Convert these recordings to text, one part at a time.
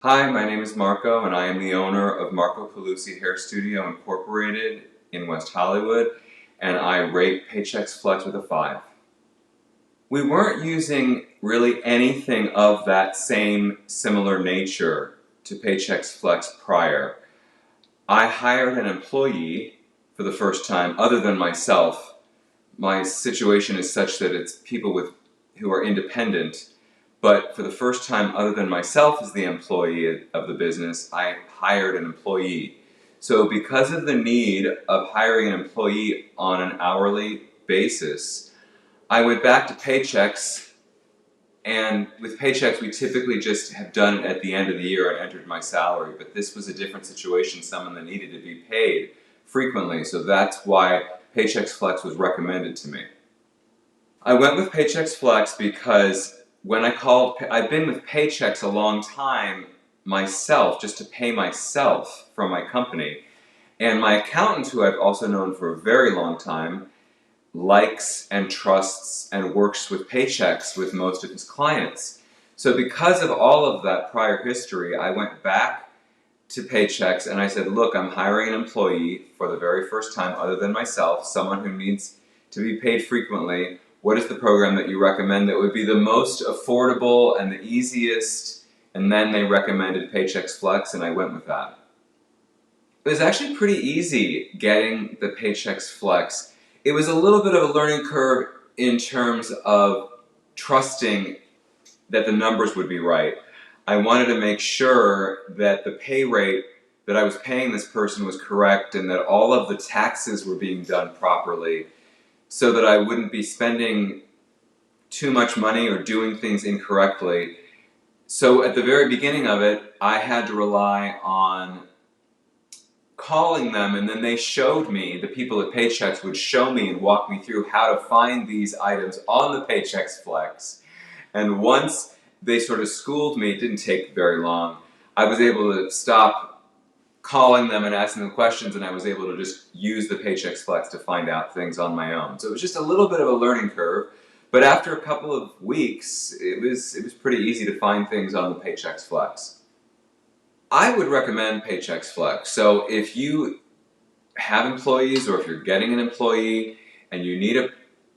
Hi, my name is Marco, and I am the owner of Marco Pelusi Hair Studio Incorporated in West Hollywood, and I rate Paychex Flex with a 5. We weren't using really anything of that same similar nature to Paychex Flex prior. I hired an employee for the first time other than myself. My situation is such that it's people who are independent, but for the first time other than myself as the employee of the business, I hired an employee. So because of the need of hiring an employee on an hourly basis, I went back to Paychex, and with Paychex we typically just have done it at the end of the year and entered my salary, but this was a different situation, someone that needed to be paid frequently, so that's why Paychex Flex was recommended to me. I went with Paychex Flex because when I've been with Paychex a long time myself, just to pay myself from my company. And my accountant, who I've also known for a very long time, likes and trusts and works with Paychex with most of his clients. So because of all of that prior history, I went back to Paychex and I said, look, I'm hiring an employee for the very first time other than myself, someone who needs to be paid frequently. What is the program that you recommend that would be the most affordable and the easiest? And then they recommended Paychex Flex, and I went with that. It was actually pretty easy getting the Paychex Flex. It was a little bit of a learning curve in terms of trusting that the numbers would be right. I wanted to make sure that the pay rate that I was paying this person was correct and that all of the taxes were being done properly, so that I wouldn't be spending too much money or doing things incorrectly. So at the very beginning of it, I had to rely on calling them, and then they showed me, the people at Paychex would show me and walk me through how to find these items on the Paychex Flex. And once they sort of schooled me, it didn't take very long, I was able to stop calling them and asking them questions, and I was able to just use the Paychex Flex to find out things on my own. So it was just a little bit of a learning curve, but after a couple of weeks, it was pretty easy to find things on the Paychex Flex. I would recommend Paychex Flex. So if you have employees, or if you're getting an employee and you need a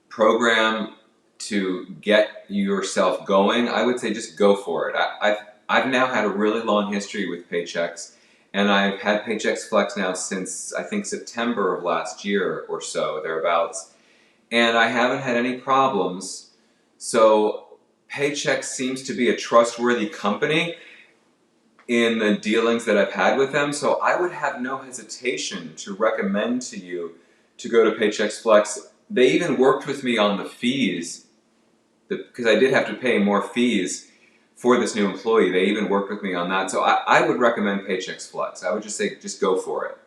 program to get yourself going, I would say just go for it. I've now had a really long history with Paychex, and I've had Paychex Flex now since I think September of last year or so, thereabouts, and I haven't had any problems. So Paychex seems to be a trustworthy company in the dealings that I've had with them, so I would have no hesitation to recommend to you to go to Paychex Flex. They even worked with me on the fees, because I did have to pay more fees for this new employee. They even worked with me on that, so I would recommend Paychex Flex. I would just say, just go for it.